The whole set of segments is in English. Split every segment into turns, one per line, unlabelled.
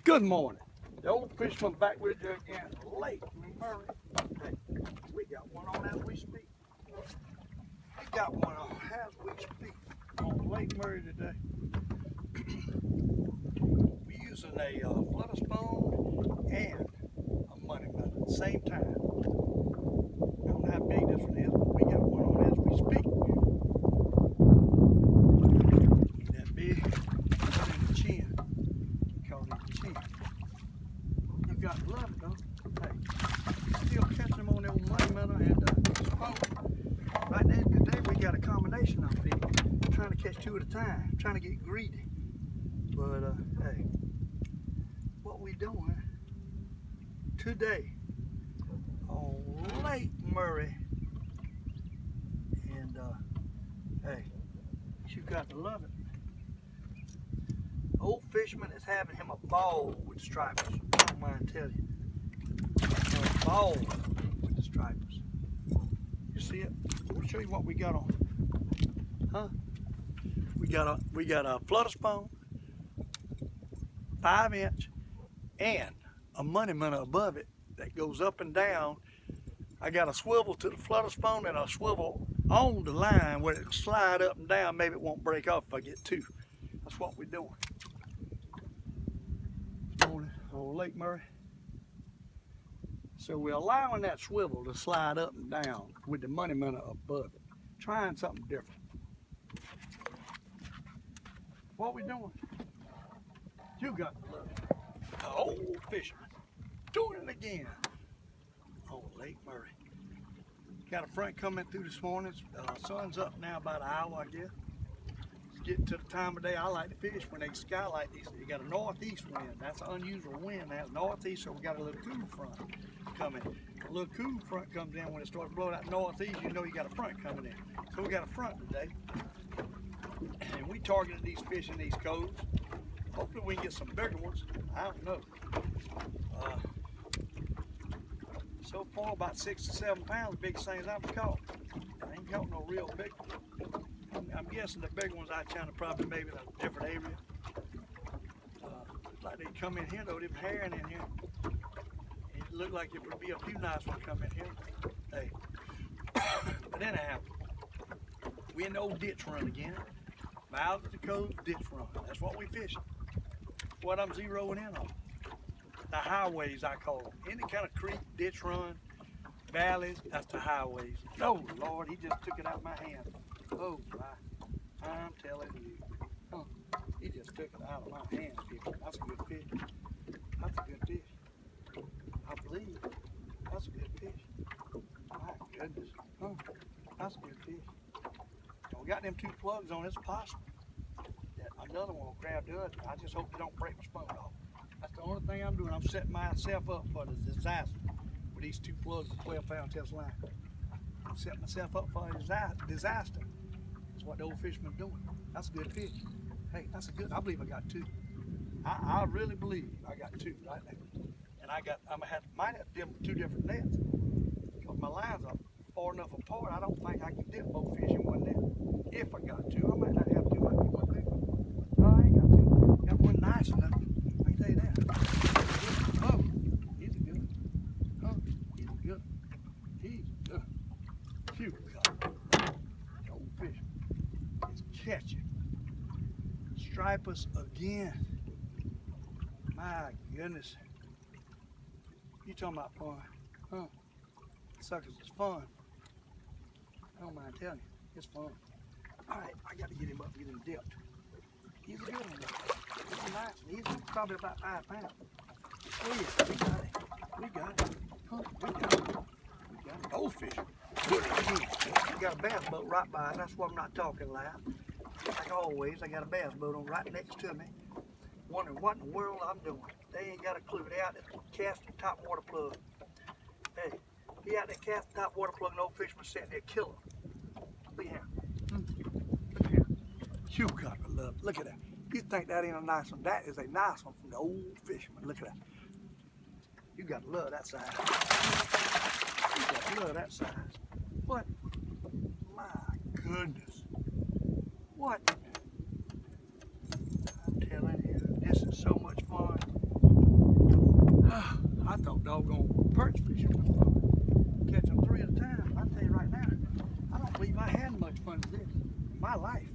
Good morning. The Old Fisherman back with you again. Lake Murray. Hey, we got one on as we speak. We got one on as we speak on Lake Murray today. We're using a flutter spoon and a money melon at the same time. I don't know how big this one is, but we got one on as we speak. That big, put in the chin. Call it the chin. You got to love it though. Hey, still catching them on the old money melon and spoon. Right now, today we got a combination of it. I'm trying to catch two at a time. I'm trying to get greedy. But hey, what we doing today on Lake Murray, and hey, you got to love it. Old Fisherman is having him a ball with the stripers. I don't mind telling you, a ball with the stripers. You see it? Let me show you what we got on. Huh? We got a flutter spoon, 5-inch, and a money minnow above it that goes up and down. I got a swivel to the flutter spoon and a swivel on the line where it slide up and down. Maybe it won't break off if I get two. That's what we're doing. On Lake Murray. So we're allowing that swivel to slide up and down with the money minnow above it. Trying something different. What we doing? You got to love it. The Old Fisherman doing it again on Lake Murray. Got a front coming through this morning. Sun's up now about an hour, I guess. It's getting to the time of day I like to fish when they skylight these. You got a northeast wind. That's an unusual wind. That's northeast, so we got a little cool front coming. A little cool front comes in when it starts blowing out northeast. You know you got a front coming in. So we got a front today, and we targeted these fish in these coves. Hopefully we can get some bigger ones. I don't know. So far about 6 to 7 pounds, biggest things I've caught. I ain't caught no real big ones. I'm guessing the big ones I found are probably maybe in a different area. Like they come in here though, them herring in here. It looked like it would be a few nice ones come in here. Hey, but anyhow, we in the old ditch run again. Mouth of the cove, ditch run. That's what we fishing. What I'm zeroing in on. The highways, I call them. Any kind of creek, ditch run, valleys, that's the highways. Oh Lord, he just took it out of my hand. Oh my, I'm telling you. Huh. He just took it out of my hand, people. That's a good fish. That's a good fish. I believe that's a good fish. My goodness. Huh. That's a good fish. And we got them 2 plugs on. It's possible that another one will grab the other. I just hope they don't break my spoon off. That's the only thing I'm doing. I'm setting myself up for the disaster with these 2 plugs of 12-pound test line. I'm setting myself up for a disaster. That's what the Old Fisherman's doing. That's a good fish. Hey, that's a good. I believe I got 2. I really believe I got 2 right now. And might have to dip 2 different nets because my lines are far enough apart. I don't think I can dip both fish in one net. If I got 2, I might not have 2. Might be one big one. No, I ain't got 2. Got one nice enough. I can tell you that. Oh, he's a good. Oh, he's a good. He's good. Phew, God. The Old fish is catching. Stripers again. My goodness. You talking about fun? Huh? Suckers is fun. I don't mind telling you. It's fun. Alright, I got to get him up and get him dipped. He's a good one though. He's nice. He's probably about 5 pounds. Oh yeah, we got it. We got it. Huh? We got it. We got it. Old fish. Good again. I got a bass boat right by it. That's why I'm not talking loud. Like always, I got a bass boat on right next to me. Wondering what in the world I'm doing. They ain't got a clue. They out there casting top water plug. Hey, he out there casting top water plug and Old Fisherman sitting there killing. Look at him. Look at him. You gotta love it. Look at that. You think that ain't a nice one? That is a nice one from the Old Fisherman. Look at that. You gotta love that size. You gotta love that size. What? My goodness. What? I'm telling you, this is so much fun. doggone perch fishing before. Catch them 3 at a time. I tell you right now, I don't believe I had much fun with this in my life.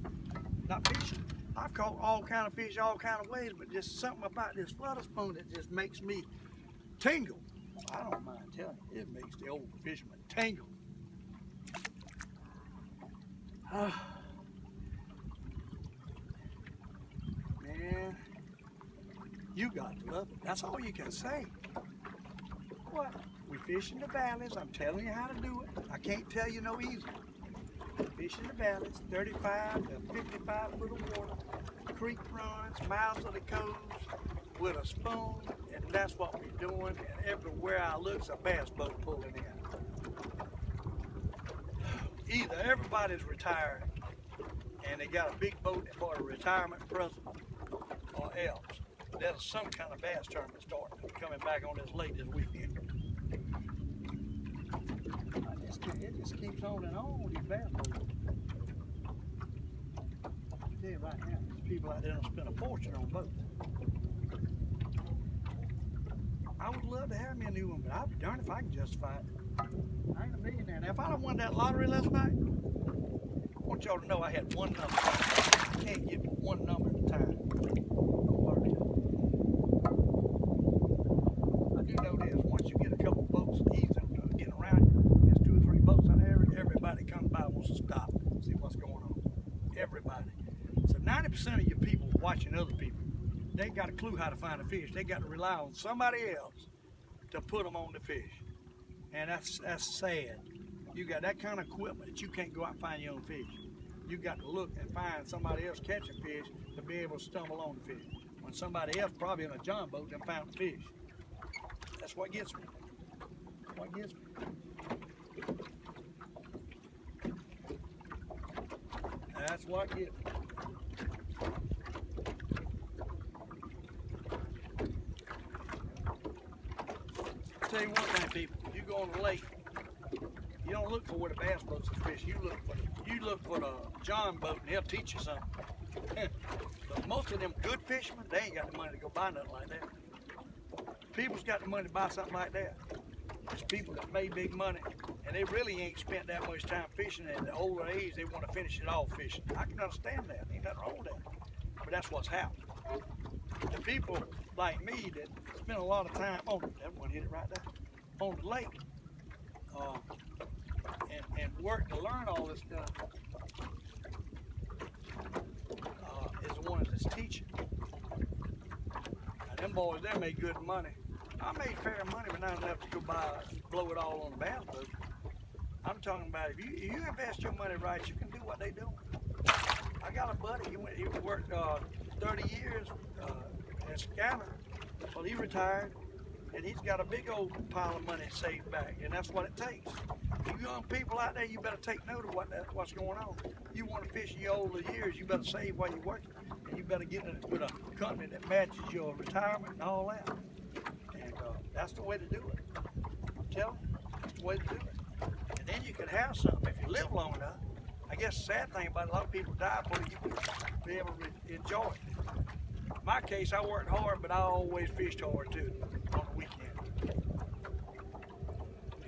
Not fishing. I've caught all kind of fish all kind of ways, but just something about this flutter spoon that just makes me tingle. I don't mind telling you, it makes the old fisherman tingle. Man, you got to love it. That's all you can say. What? We fish in the valleys. I'm telling you how to do it. I can't tell you no easier. Fish in the valleys, 35 to 55 foot of water, creek runs, mouths of the coves with a spoon, and that's what we're doing. And everywhere I look, a bass boat pulling in. Either everybody's retired and they got a big boat for a retirement present, or else there's some kind of bass tournament starting coming back on this lake this weekend. It just keeps on and on with these bass boats. I tell you right now, there's people out there that spend a fortune on boats. I would love to have me a new one, but I'll be darned if I can justify it. I ain't a millionaire. Now, if I'd have won that lottery last night, I want y'all to know I had one number. I can't give you one number at a time. I do know this. Once you get a couple boats easy getting around you, there's 2 or 3 boats on there, everybody comes by and wants to stop and see what's going on. Everybody. So 90% of your people watching other people, they ain't got a clue how to find a fish. They got to rely on somebody else to put them on the fish. And that's sad. You got that kind of equipment that you can't go out and find your own fish. You got to look and find somebody else catching fish to be able to stumble on the fish. When somebody else probably in a john boat done found the fish. That's what gets me. What gets me. That's what gets me. I'll tell you one thing, people. You go on the lake, you don't look for where the bass boats are fishing. You look for the john boat, and they'll teach you something. But most of them good fishermen, they ain't got the money to go buy nothing like that. People's got the money to buy something like that. There's people that made big money, and they really ain't spent that much time fishing. And at the older age, they want to finish it off fishing. I can understand that. Ain't nothing wrong with that. But that's what's happening. The people like me that spend a lot of time on it, that one hit it right there, on the lake, and work to learn all this stuff, is the ones that's teaching. Now, them boys, they make good money. I made fair money, but not enough to go blow it all on the bass boat. I'm talking about if you invest your money right, you can do what they do. I got a buddy, he worked 30 years as a scanner. Well, he retired, and he's got a big old pile of money saved back, and that's what it takes. You young people out there, you better take note of what's going on. You want to fish in your older years, you better save while you're working, and you better get it with a company that matches your retirement and all that. And that's the way to do it. I'm telling you, that's the way to do it. And then you can have something if you live long enough. I guess the sad thing about it, a lot of people die before you can be able to enjoy it. In my case, I worked hard, but I always fished hard too on the weekend.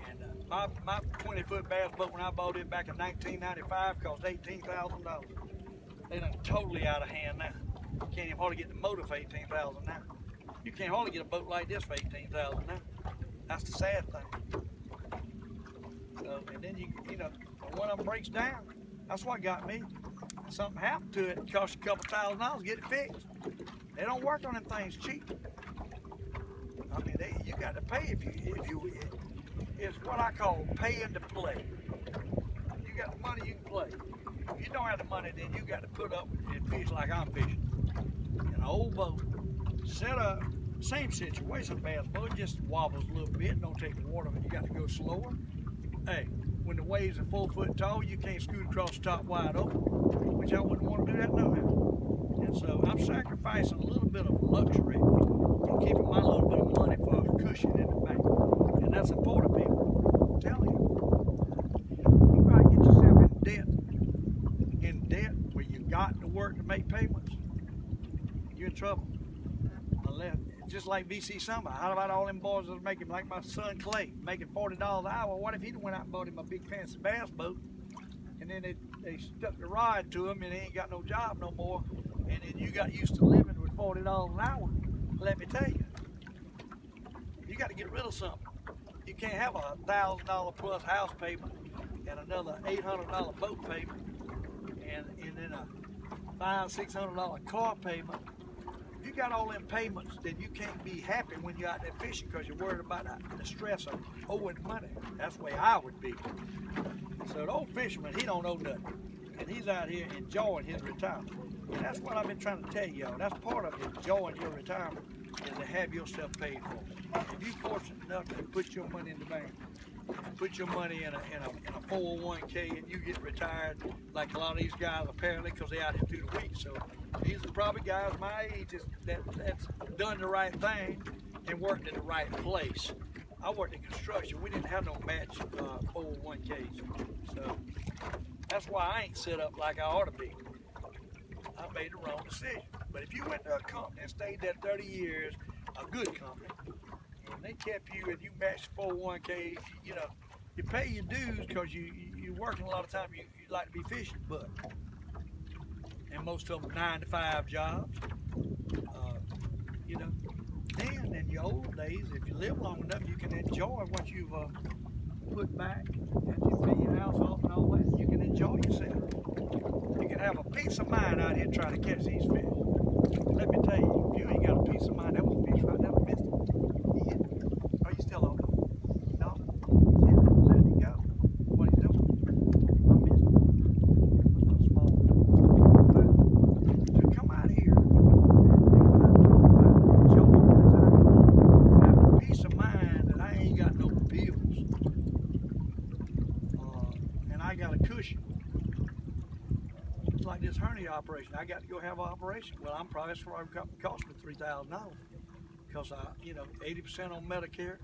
And my 20-foot bass boat, when I bought it back in 1995, cost $18,000. They done totally out of hand now. You can't even hardly get the motor for $18,000 now. You can't hardly get a boat like this for $18,000 now. That's the sad thing. So, and then you know, when one of them breaks down, that's what got me. If something happened to it, it cost you a couple $1,000 to get it fixed. They don't work on them things cheap. I mean, you got to pay if you. It's what I call paying to play. You got the money, you can play. If you don't have the money, then you got to put up and fish like I'm fishing. In an old boat, set up, same situation, bass boat, just wobbles a little bit, don't take the water, but you got to go slower. Hey, when the waves are 4 foot tall, you can't scoot across the top wide open, which I wouldn't want to do that no how. And so I'm sacrificing a little bit of luxury and keeping my little bit of money for a cushion in the bank. And that's important, people. I'm telling you. You gotta get yourself in debt where you got to work to make payments, you're in trouble. Unless just like VC Summer. How about all them boys that was making, like my son Clay, making $40 an hour? What if he went out and bought him a big fancy bass boat, and then they stuck the rod to him, and he ain't got no job no more, and then you got used to living with $40 an hour? Let me tell you, you got to get rid of something. You can't have a $1,000 plus house payment and another $800 boat payment, and then a $500-600 car payment. If you got all them payments, then you can't be happy when you're out there fishing because you're worried about the stress of owing money. That's the way I would be. So the old fisherman, he don't owe nothing, and he's out here enjoying his retirement. And that's what I've been trying to tell y'all. That's part of enjoying your retirement, is to have yourself paid for. If you're fortunate enough to put your money in the bank, put your money in a 401k, and you get retired like a lot of these guys apparently, because they're out here through the week. So these are probably guys my age that's done the right thing and worked in the right place. I worked in construction. We didn't have no match 401ks. So that's why I ain't set up like I ought to be. I made the wrong decision. But if you went to a company and stayed there 30 years, a good company, and they kept you and you matched 401k, you know, you pay your dues because you're working a lot of time. You like to be fishing, but and most of them 9-to-5 jobs. You know, then in your old days, if you live long enough, you can enjoy what you've put back, and you pay your house off and all that. You can enjoy yourself. You can have a peace of mind out here trying to catch these fish. Let me tell you, if you ain't got a peace of mind, that was a fish right there. I missed it. He hit it. Are you still on it? No? He's hitting it. Letting it go. What he's doing? I missed it. It was small. But to come out here and enjoy the time, have a peace of mind that I ain't got no bills, and I got a cushion. Like this hernia operation, I got to go have an operation. Well, that's probably cost me $3,000 because I, 80% on Medicare,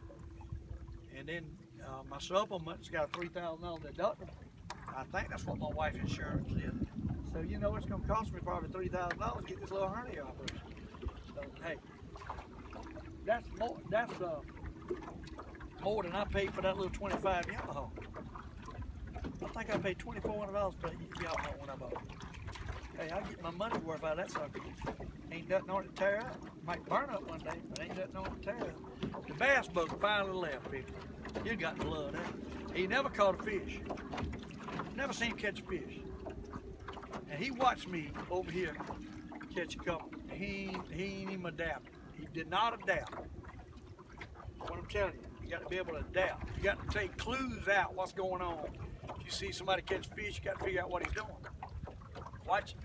and then my supplement's got a $3,000 deductible. I think that's what my wife's insurance is. So it's going to cost me probably $3,000 to get this little hernia operation. So hey, that's more than I paid for that little 25 Yamaha. I think I paid $2,400 for that Yamaha when I bought it. Hey, I get my money worth out of that sucker. Ain't nothing on it to tear up. Might burn up one day, but ain't nothing on it to tear up. The bass boat finally left, people. You got to love that. He never caught a fish. Never seen him catch a fish. And he watched me over here catch a couple. He ain't even adapted. He did not adapt. What I'm telling you, you got to be able to adapt. You got to take clues out what's going on. If you see somebody catch fish, you got to figure out what he's doing. Watch him.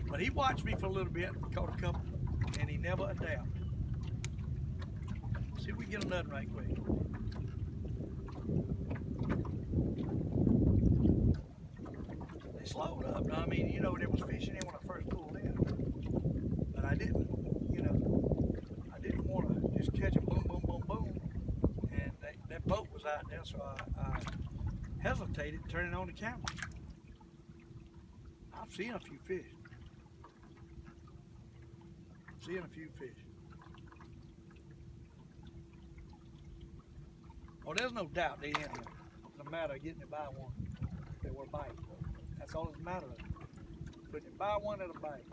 But he watched me for a little bit, caught a couple, and he never adapted. See if we can get another right quick. They slowed up. I mean, there was fish in there when I first pulled in. But I didn't, I didn't want to just catch a boom, boom, boom, boom. And that boat was out there, so I hesitated turning on the camera. I've seen a few fish. Oh, there's no doubt they in here. It's a matter of getting it by one. They were biting. That's all it's a matter of. Putting it by one, it'll bite.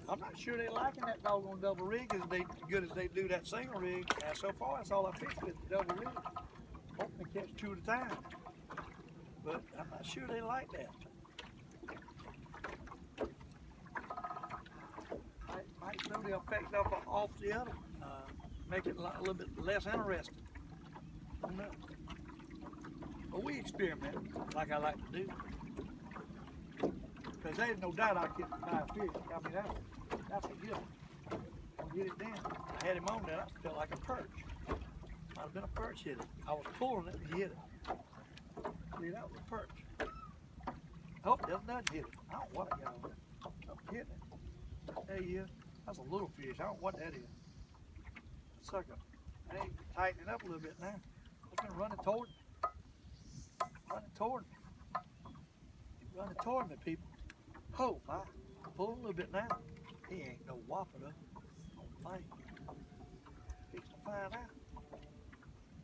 I'm not sure they're liking that doggone double rig as good as they do that single rig. And so far, that's all I fished with the double rig. Hoping to catch 2 at a time. But I'm not sure they like that. Might throw the effect off the other one, make it a little bit less interesting. I don't know. But we experiment like I like to do. Because there's no doubt I get buy a fish. I mean, that's a gift. I'll get it down. I had him on there, I felt like a perch. Might have been a perch hit it. I was pulling it and he hit it. See, that was a perch. Oh, there's nothing hit it. I don't know what I got on it. I'm hitting it. There he is. That's a little fish. I don't know what that is. Sucker. Hey, tightening up a little bit now. It's been running toward me. Running toward me. Running toward me, people. Oh my. Pull a little bit now. He ain't no whopper though. I don't think. find out.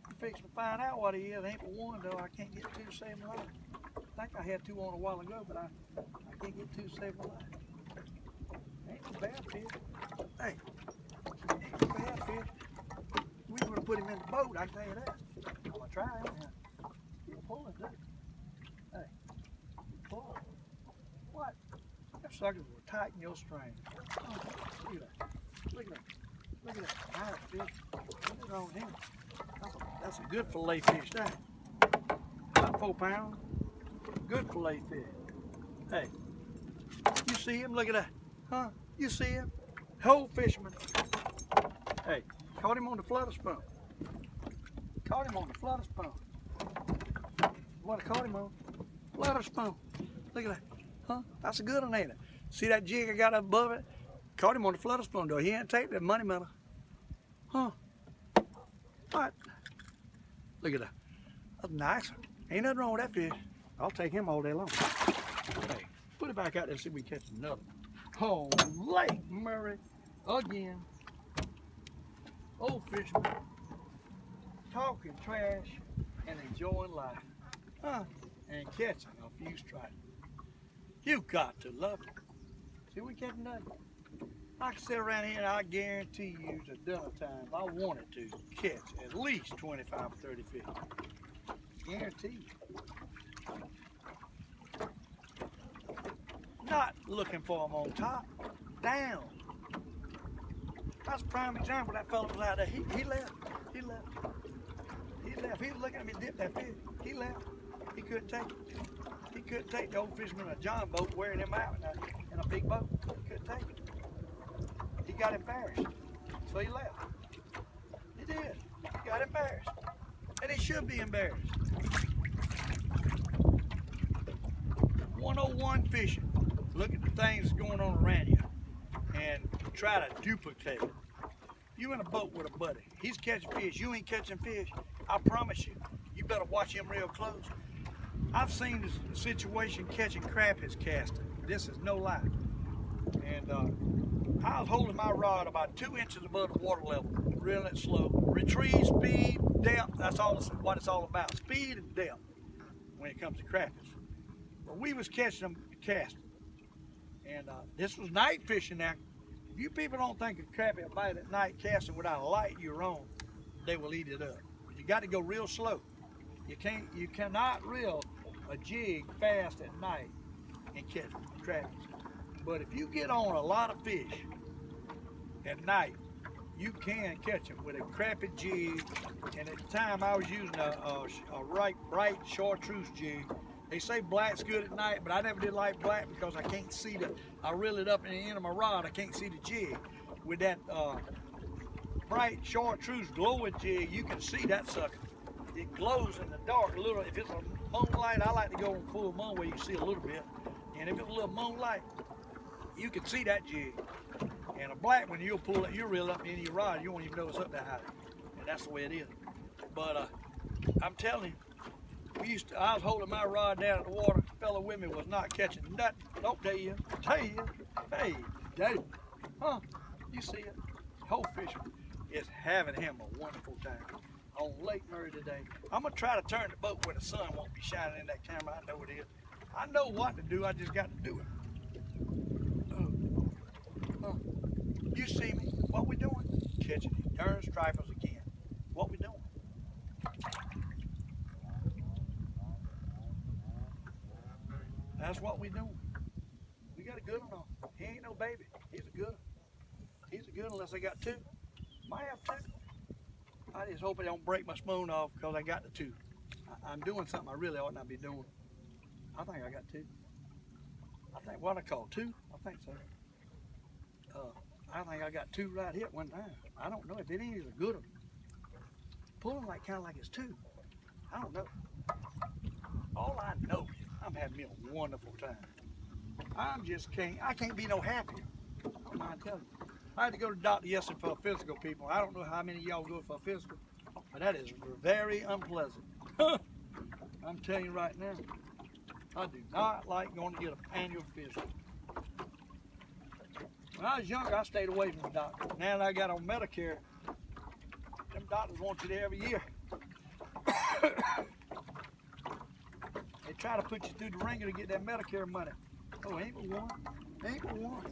I'm fixing to find out what he is. Ain't but one though. I can't get two to save my life. I think I had two on a while ago, but I can't get two to save my life. Ain't no bad fish. Hey, ain't no bad fish. We would have put him in the boat, I can tell you that. I'm gonna try him. He's pulling too. Hey, he's pulling. What? Them suckers will tighten your string. Oh, look at that. Look at that. Look at that. Nice fish. What's wrong with him? That's a good fillet fish there. About 4 pounds. Good fillet fish. Hey, you see him? Look at that. Huh? You see him? Old Fisherman. Hey, caught him on the flutter spoon. Caught him on the flutter spoon. What I caught him on? Flutter spoon. Look at that. Huh? That's a good one, ain't it? See that jig I got up above it? Caught him on the flutter spoon, though. He ain't take that money metal. Huh? What? Look at that. That's nice. Ain't nothing wrong with that fish. I'll take him all day long. Hey, put it back out there and see if we catch another. Oh, Lake Murray again. Old Fisherman. Talking trash and enjoying life. Huh? And catching a few stripes. You got to love it. See, we catching nothing. I can sit around here and I guarantee you at dinner time, if I wanted to, catch at least 25 or 30 fish. Guarantee you. Not looking for them on top, down. That's a prime example. That fella was out there. He left. He left. He left. He was looking at me dip that fish. He left. He couldn't take it. He couldn't take the Old Fisherman in a John boat wearing him out in a big boat. He couldn't take it. He got embarrassed, so he left. He did. He got embarrassed. And he should be embarrassed. 101 fishing. Look at the things going on around you and try to duplicate it. You in a boat with a buddy. He's catching fish. You ain't catching fish. I promise you, you better watch him real close. I've seen this situation catching crappie casting. This is no lie. And I was holding my rod about 2 inches above the water level, reeling it slow. Retrieve, speed, depth, that's all what it's all about. Speed and depth when it comes to crappies. But we was catching them casting. And this was night fishing now. If you people don't think a crappie will bite at night casting without a light you're on, they will eat it up. You got to go real slow. You cannot reel a jig fast at night and catch crappies. But if you get on a lot of fish at night, you can catch them with a crappie jig. And at the time I was using a bright chartreuse jig. They say black's good at night, but I never did like black because I can't see I reel it up in the end of my rod, I can't see the jig. With that bright chartreuse glowing jig, you can see that sucker. It glows in the dark a little. If it's a moonlight, I like to go on full moon where you can see a little bit. And if it's a little moonlight, you can see that jig. And a black one, you'll pull it, you'll reel up in your rod, you won't even know it's up that high. And that's the way it is. But I'm telling you, I was holding my rod down at the water. The fellow with me was not catching nothing. Don't tell you. Hey, Dave. Huh? You see it? Old Fisherman is having him a wonderful time on Lake Murray today. I'm going to try to turn the boat where the sun won't be shining in that camera. I know it is. I know what to do. I just got to do it. You see me? What we doing? Catching these darn stripers again. What we doing? That's what we doing. We got a good one on. He ain't no baby. He's a good one. He's a good one unless I got two. Might have two. I just hope it don't break my spoon off because I got the two. I'm doing something I really ought not be doing. I think I got two. I think what I call two. I think so. I think I got two right here at one time. I don't know if it is a good one. Pulling like kind of like it's two. I don't know. All I know is I'm having me a wonderful time. I can't be no happier. I don't mind telling you. I had to go to the doctor yesterday for a physical, people. I don't know how many of y'all go for a physical, but that is very unpleasant. I'm telling you right now, I do not like going to get an annual physical. When I was younger, I stayed away from the doctor. Now that I got on Medicare, them doctors want you there every year. They try to put you through the ringer to get that Medicare money. Oh, ain't but one. Ain't but one.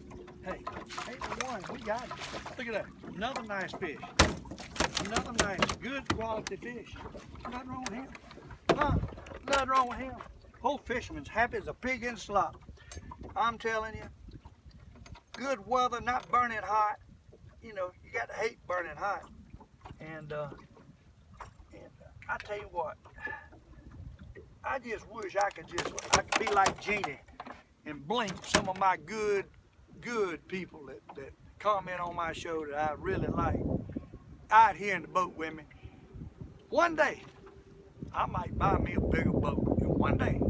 Hey, ain't but one. We got it. Look at that. Another nice fish. Another nice, good quality fish. Nothing wrong with him. Huh? Nothing wrong with him. Old Fisherman's happy as a pig in slop. I'm telling you. Good weather, not burning hot. You know, you got to hate burning hot. And I tell you what, I just wish I could be like Jeannie and blink some of my good people that comment on my show that I really like out here in the boat with me. One day, I might buy me a bigger boat. And one day,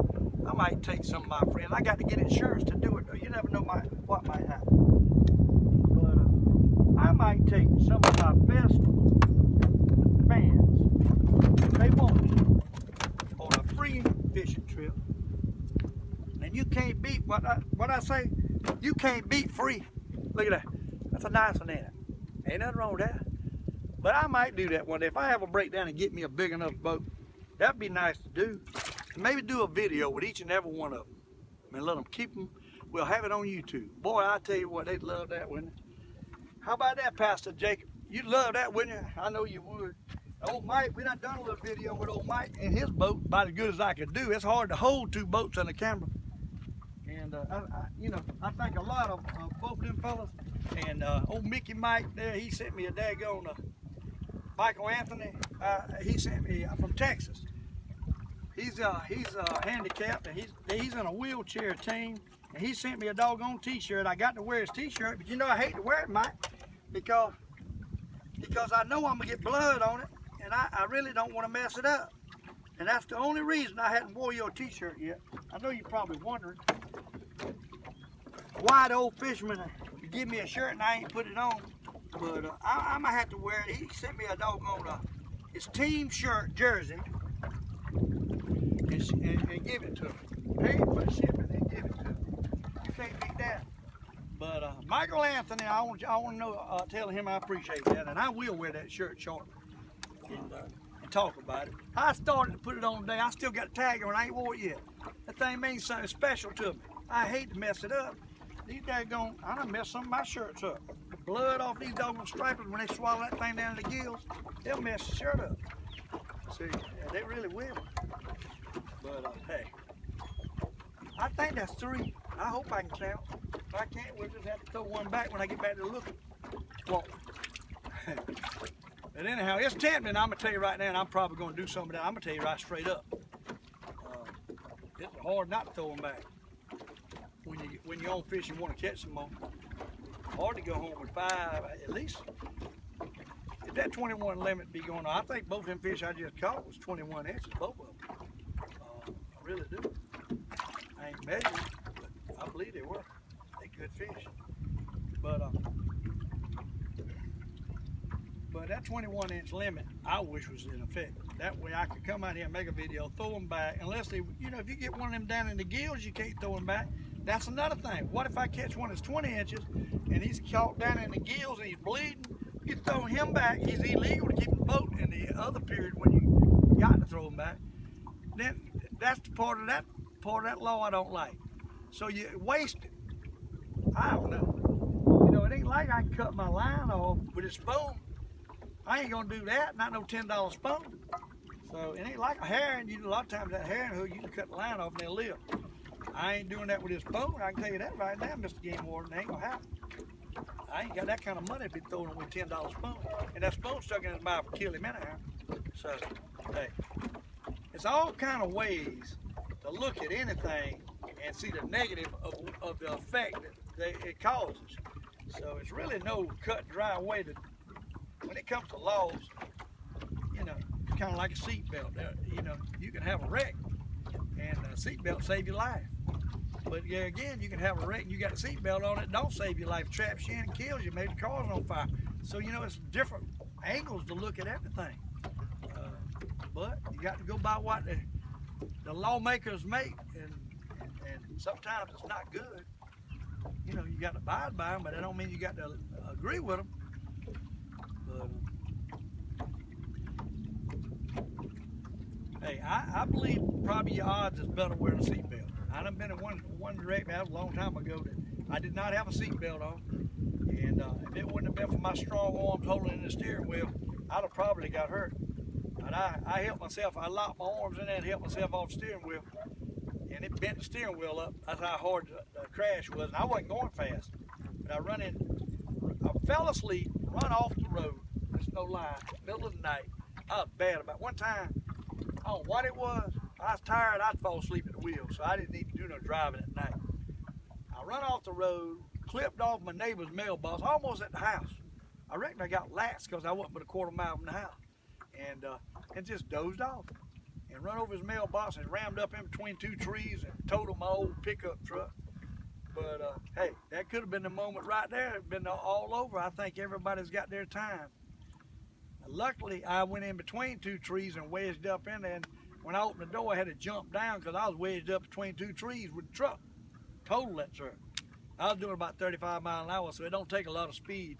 I might take some of my friends. I got to get insurance to do it though. You never know what might happen. But I might take some of my best fans, if they want to, on a free fishing trip. And you can't beat what I say. You can't beat free. Look at that. That's a nice one, ain't it? Ain't nothing wrong with that. But I might do that one day. If I have a breakdown and get me a big enough boat, that'd be nice to do. And maybe do a video with each and every one of them. And let them keep them. We'll have it on YouTube. Boy, I tell you what, they'd love that, wouldn't they? How about that, Pastor Jacob? You'd love that, wouldn't you? I know you would. Old Mike, we done a little video with old Mike and his boat about as good as I could do. It's hard to hold two boats on the camera. And I think a lot of both of them fellas, and old Mickey Mike there, he sent me a daggone Michael Anthony. He sent me from Texas. He's handicapped and he's in a wheelchair team, and he sent me a doggone T-shirt. I got to wear his T-shirt, but you know I hate to wear it, Mike, because I know I'm gonna get blood on it, and I really don't want to mess it up. And that's the only reason I hadn't wore your T-shirt yet. I know you're probably wondering why the Old Fisherman give me a shirt and I ain't put it on. But I'm gonna have to wear it. He sent me a doggone his team shirt jersey and give it to him. Pay for the shipping and give it to him. You can't beat that. But Michael Anthony, I want to know, tell him I appreciate that, and I will wear that shirt shortly and talk about it. I started to put it on today. I still got a tag on. I ain't wore it yet. That thing means something special to me. I hate to mess it up. These daggone, I done messed some of my shirts up. The blood off these doggone stripers, when they swallow that thing down in the gills, they'll mess the shirt up. See, yeah, they really will. But hey, I think that's 3. I hope I can count. If I can't, we'll just have to throw one back when I get back to looking. Well, but anyhow, it's tempting. I'm gonna tell you right now, and I'm probably gonna do some of that. I'm gonna tell you right straight up. It's hard not to throw them back. When you're on fish and want to catch some more, hard to go home with 5 at least. If that 21 limit be going on, I think both them fish I just caught was 21 inches, both of them. I really do. I ain't measured, but I believe they were. They good fish. But that 21-inch limit, I wish was in effect. That way I could come out here and make a video, throw them back. Unless they, if you get one of them down in the gills, you can't throw them back. That's another thing. What if I catch one that's 20 inches and he's caught down in the gills and he's bleeding? You throw him back, he's illegal to keep the boat in the other period when you got to throw him back. Then that's the part of that law I don't like. So you waste it. I don't know. It ain't like I can cut my line off with a spoon. I ain't gonna do that, not no $10 spoon. So it ain't like a herring. A lot of times that herring hook, you can cut the line off and they'll live. I ain't doing that with this spoon. I can tell you that right now, Mr. Game Warden. It ain't gonna happen. I ain't got that kind of money to be throwing with a $10 spoon. And that spoon stuck in his mouth will kill him anyhow. So, hey, it's all kind of ways to look at anything and see the negative of the effect that it causes. So it's really no cut dry way to, when it comes to laws, it's kind of like a seatbelt. You can have a wreck and a seatbelt save your life. But yeah, again, you can have a wreck and you got a seatbelt on it, don't save your life, traps you in and kills you, maybe the car's on fire. So it's different angles to look at everything. But you got to go by what the lawmakers make, and sometimes it's not good. You got to abide by them, but that don't mean you got to agree with them. I believe probably your odds is better wearing a seatbelt. I done been in one direct, that was a long time ago, that I did not have a seatbelt on. And if it wouldn't have been for my strong arms holding in the steering wheel, I'd have probably got hurt. But I helped myself. I locked my arms in there and helped myself off the steering wheel. And it bent the steering wheel up. That's how hard the crash was. And I wasn't going fast. But I fell asleep, run off the road. There's no lie. Middle of the night. I was bad about it. One time, I don't know what it was. I was tired. I'd fall asleep at the wheel. So I didn't need to do no driving at night. I run off the road, clipped off my neighbor's mailbox, almost at the house. I reckon I got lax because I wasn't but a quarter mile from the house. And just dozed off and run over his mailbox and rammed up in between two trees and totaled my old pickup truck. But hey, that could have been the moment right there. It'd been all over. I think everybody's got their time. Luckily, I went in between two trees and wedged up in there. And when I opened the door, I had to jump down because I was wedged up between two trees with the truck. Totaled that truck. I was doing about 35 miles an hour, so it don't take a lot of speed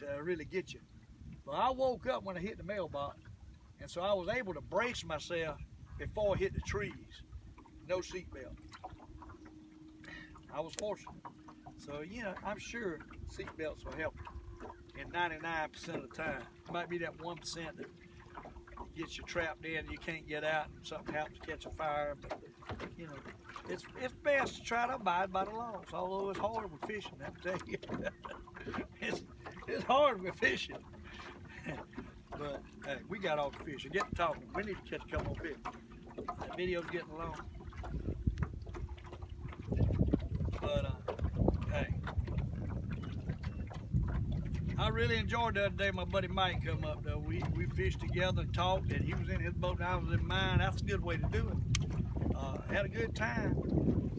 to really get you. But I woke up when I hit the mailbox, and so I was able to brace myself before I hit the trees. No seatbelt. I was fortunate. So, you know, I'm sure seatbelts will help in 99% of the time. It might be that 1% that gets you trapped in and you can't get out and something happens to catch a fire. But, you know, it's best to try to abide by the laws, although it's hard with fishing, I tell you. it's hard with fishing. But, hey, we got all the fish. Get to talking. We need to catch a couple more fish. That video's getting long. But, hey, I really enjoyed the other day. My buddy Mike come up, though. We fished together and talked, and he was in his boat and I was in mine. That's a good way to do it. Had a good time,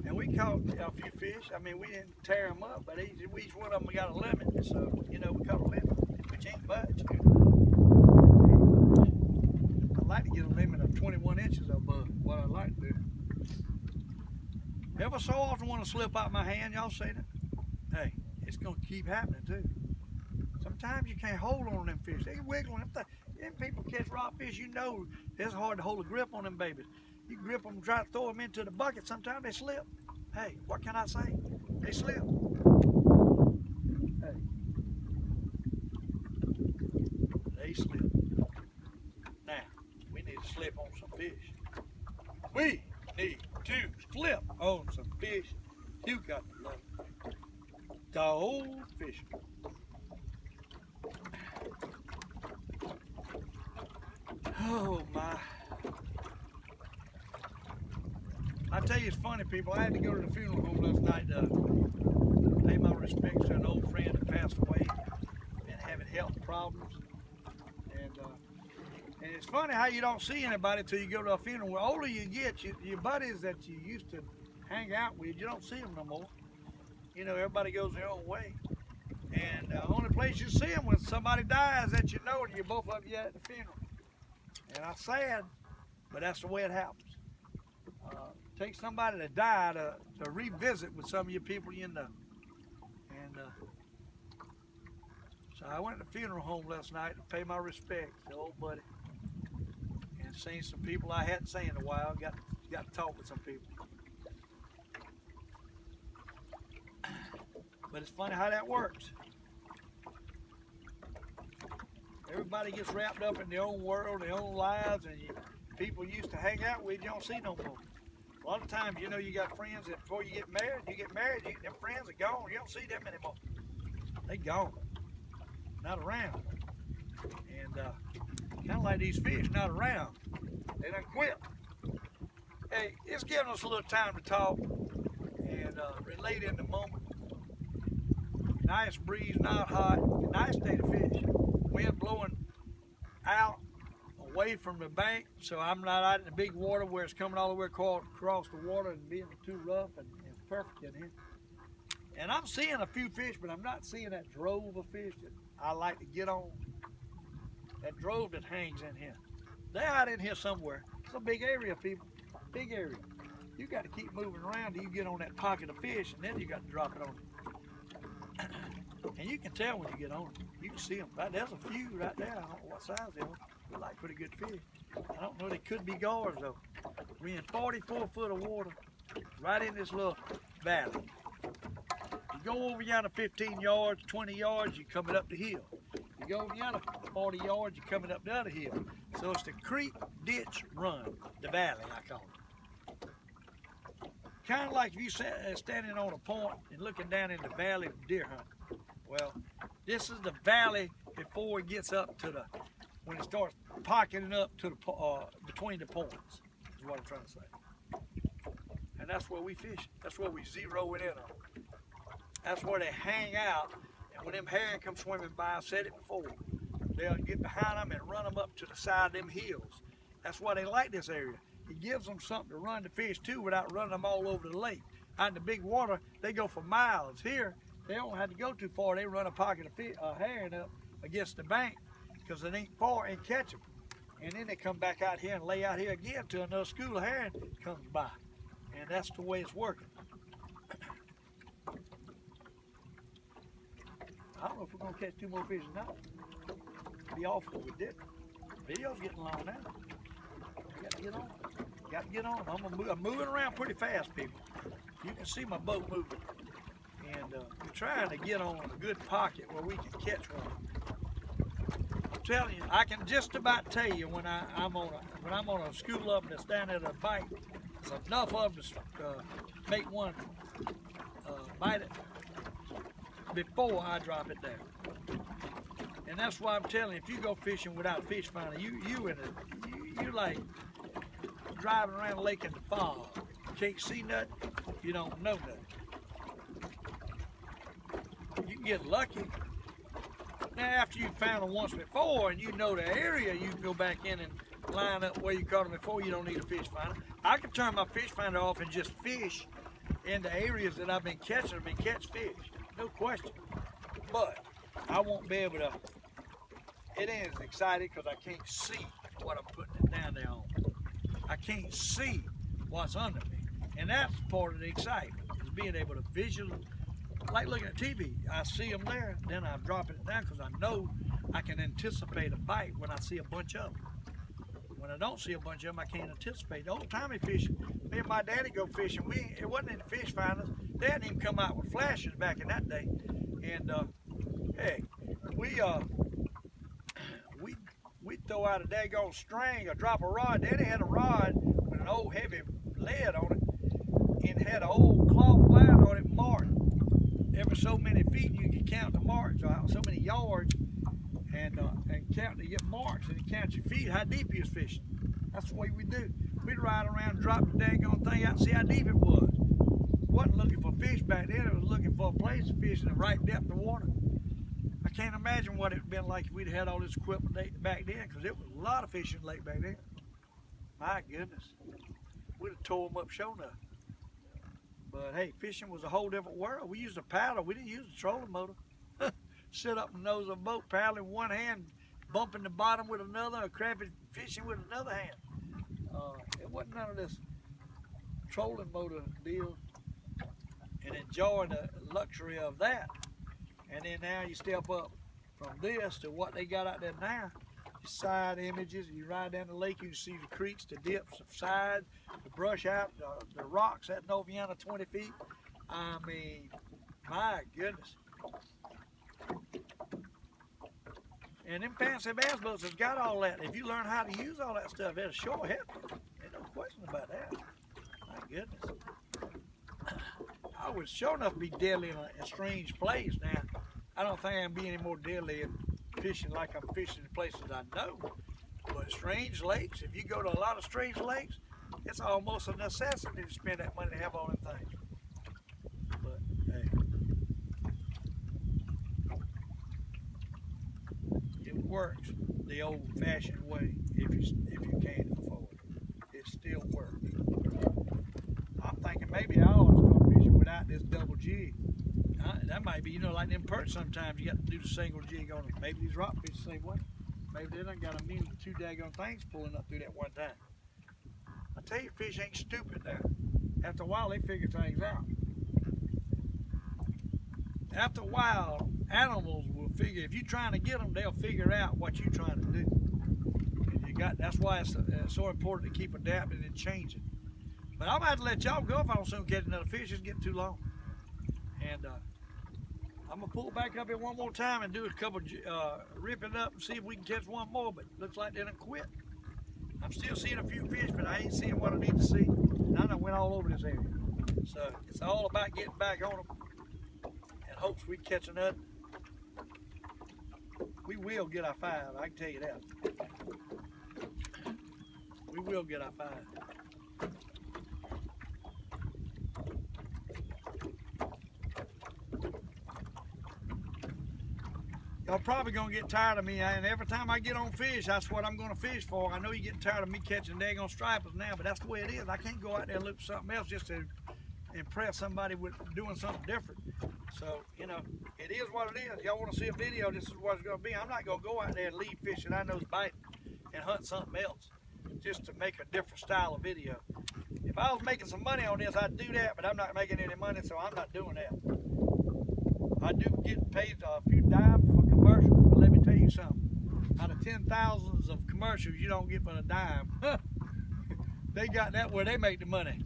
and we caught a few fish. I mean, we didn't tear them up, but each one of them got a limit. So, you know, we caught a limit, which ain't much. I like to get a limit of 21 inches above what I like to do. Ever so often want to slip out my hand, y'all seen it? Hey, it's going to keep happening too. Sometimes you can't hold on them fish. They wiggle them. Them people catch rockfish, you know it's hard to hold a grip on them babies. You grip them and try to throw them into the bucket, sometimes they slip. Hey, what can I say? They slip. Hey. They slip. Now, we need to slip on some fish. We need to slip on some fish. You got to love it. The Old Fisherman. Oh my. I tell you, it's funny, people. I had to go to the funeral home last night to pay my respects to an old friend that passed away and having health problems. And it's funny how you don't see anybody till you go to a funeral. The older you get, your buddies that you used to hang out with, you don't see them no more. You know, everybody goes their own way. And the only place you see them when somebody dies that you know, and you're both of you at the funeral. And I'm sad, but that's the way it happens. Take somebody to die to revisit with some of your people you know. And so I went to the funeral home last night to pay my respects to old buddy. And seen some people I hadn't seen in a while. Got to talk with some people. But it's funny how that works. Everybody gets wrapped up in their own world, their own lives, and people used to hang out with, you don't see no more. A lot of times, you know, you got friends that before you get married, them friends are gone. You don't see them anymore. They gone. Not around. And kind of like these fish, not around. They done quit. Hey, it's giving us a little time to talk and relate in the moment. Nice breeze, not hot, nice day to fish. Wind blowing out away from the bank, so I'm not out in the big water where it's coming all the way across the water and being too rough and perfect in here. And I'm seeing a few fish, but I'm not seeing that drove of fish that I like to get on. That drove that hangs in here. They're out in here somewhere. It's a big area, people. Big area. You got to keep moving around till you get on that pocket of fish, and then you got to drop it on it. And you can tell when you get on them. You can see them. Right, there's a few right there. I don't know what size they are. like pretty good fish. I don't know, they could be gars though. We're in 44 foot of water, right in this little valley. You go over yonder 15 yards, 20 yards, you're coming up the hill. You go over yonder 40 yards, you're coming up the other hill. So it's the creek, ditch, run, the valley, I call it. Kind of like if you standing on a point and looking down in the valley of deer hunting. Well, this is the valley before it gets up to the, when it starts pocketing up to the, between the points, is what I'm trying to say. And that's where we fish. That's where we zero it in on. That's where they hang out, and when them herring come swimming by, I've said it before, they'll get behind them and run them up to the side of them hills. That's why they like this area. It gives them something to run the fish to without running them all over the lake. Out in the big water, they go for miles. Here, they don't have to go too far. They run a pocket of herring up against the bank because it ain't far and catch them. And then they come back out here and lay out here again till another school of herring comes by. And that's the way it's working. I don't know if we're going to catch 2 more fish tonight. Be awful if we did. Video's getting long now. Got to get on. Got to get on. I'm moving around pretty fast, people. You can see my boat moving. And we're trying to get on a good pocket where we can catch one. I'm telling you, I can just about tell you when I'm on a school up that's down at a bite, there's enough of them to make one bite it before I drop it down. And that's why I'm telling you, if you go fishing without a fish finder, you like driving around the lake in the fog. You can't see nothing, you don't know nothing. You can get lucky. Now after you've found them once before and you know the area, you can go back in and line up where you caught them before. You don't need a fish finder. I can turn my fish finder off and just fish in the areas that I've been catching them and catch fish. No question. But I won't be able to, it ain't as exciting because I can't see what I'm putting it down there on. I can't see what's under me. And that's part of the excitement, is being able to visually, like looking at TV. I see them there, then I'm dropping it down because I know I can anticipate a bite when I see a bunch of them. When I don't see a bunch of them, I can't anticipate. The old timey fishing, me and my daddy go fishing. It wasn't in the fish finders. They hadn't even come out with flashes back in that day. And hey, we throw out a daggone string or drop a rod. Daddy had a rod with an old heavy lead on it, and had an old cloth line on it marked every so many feet. You could count the marks out, so many yards, and count to get marks and count your feet, how deep you was fishing. That's the way we do. We'd ride around, drop the daggone thing out and see how deep it was. Wasn't looking for fish back then, it was looking for a place to fish in the right depth of water. I can't imagine what it'd been like if we'd had all this equipment back then, because it was a lot of fishing lake back then. My goodness. We'd have tore them up sure enough. But hey, fishing was a whole different world. We used a paddle, we didn't use a trolling motor. Sit up in the nose of a boat, paddling one hand, bumping the bottom with another, or crappie fishing with another hand. It wasn't none of this trolling motor deal, and enjoy the luxury of that. And then now you step up from this to what they got out there now. Side images, you ride down the lake, you can see the creeks, the dips, the side, the brush out, the rocks at Noviana 20 feet. I mean, my goodness. And them fancy bass boats has got all that. If you learn how to use all that stuff, it'll sure help you. Ain't no question about that. My goodness. I would sure enough be deadly in a strange place now. I don't think I can be any more deadly in fishing like I'm fishing in places I know. But strange lakes, if you go to a lot of strange lakes, it's almost a necessity to spend that money to have all them things. But hey, it works the old-fashioned way if you can't afford it. It still works. I'm thinking maybe I ought to start fishing without this double jig. That might be, you know, like them perch sometimes you got to do the single jig on them. Maybe these rockfish the same way. Maybe they done got a mini 2 daggone things pulling up through that one time. I tell you, fish ain't stupid now. After a while, they figure things out. After a while, animals will figure, if you're trying to get them, they'll figure out what you're trying to do. That's why it's so important to keep adapting and changing. But I'm gonna have to let y'all go if I don't soon catch another fish. It's getting too long. And I'm gonna pull back up here one more time and do a couple, rip it up and see if we can catch one more. But looks like they done quit. I'm still seeing a few fish, but I ain't seeing what I need to see. And I done went all over this area. So it's all about getting back on them and hopes we catch another. We will get our 5, I can tell you that. We will get our 5. Y'all probably gonna get tired of me, and every time I get on fish, that's what I'm gonna fish for. I know you're getting tired of me catching daggone stripers now, but that's the way it is. I can't go out there and look for something else just to impress somebody with doing something different. So, you know, it is what it is. Y'all want to see a video, this is what it's going to be. I'm not going to go out there and leave fish that I know's biting and hunt something else just to make a different style of video. If I was making some money on this, I'd do that, but I'm not making any money, so I'm not doing that. I do get paid a few dimes for commercials, but let me tell you something. Out of 10,000s of commercials, you don't get but a dime. They got that where they make the money.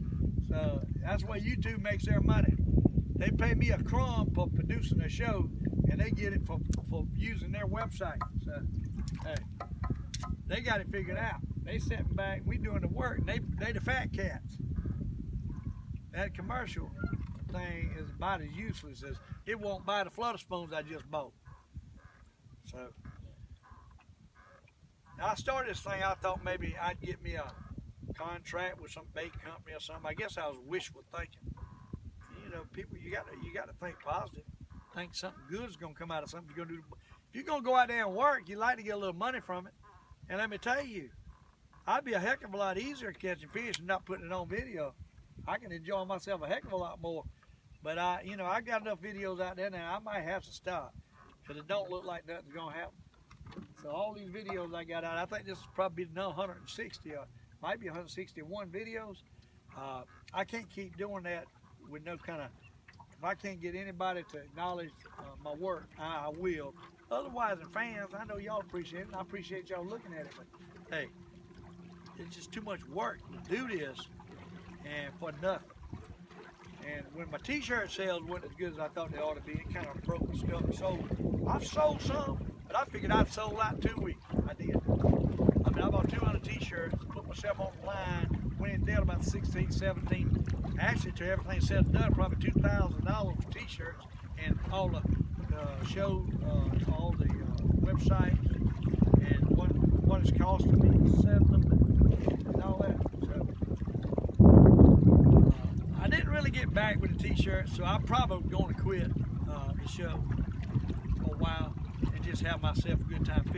So that's where YouTube makes their money. They pay me a crumb for producing a show, and they get it for using their website. So, hey, they got it figured out. They sitting back, we doing the work, and they the fat cats. That commercial thing is about as useless as it won't buy the flutter spoons I just bought. So, now I started this thing, I thought maybe I'd get me a contract with some bait company or something. I guess I was wishful thinking. You know, people, you gotta think positive. Think something good is gonna come out of something you're gonna do. If you're gonna go out there and work, you like to get a little money from it. And let me tell you, I'd be a heck of a lot easier catching fish and not putting it on video. I can enjoy myself a heck of a lot more. But I got enough videos out there now. I might have to stop because it don't look like nothing's gonna happen. So all these videos I got out, I think this is probably 160 or might be 161 videos. I can't keep doing that with no kind of, if I can't get anybody to acknowledge my work, I will. Otherwise, the fans, I know y'all appreciate it, and I appreciate y'all looking at it, but hey, it's just too much work to do this and for nothing. And when my t-shirt sales weren't as good as I thought they ought to be, it kind of broke the stuff. So I've sold some, but I figured I'd sold out in 2 weeks. I did. I mean, I bought 200 t-shirts, put myself on the line, went in debt about 16, 17. Actually, to everything said and done, probably $2,000 for t-shirts and all the shows, all the websites, and what it's costing me to sell them and all that. So I didn't really get back with the t-shirts, so I'm probably going to quit the show for a while and just have myself a good time fishing.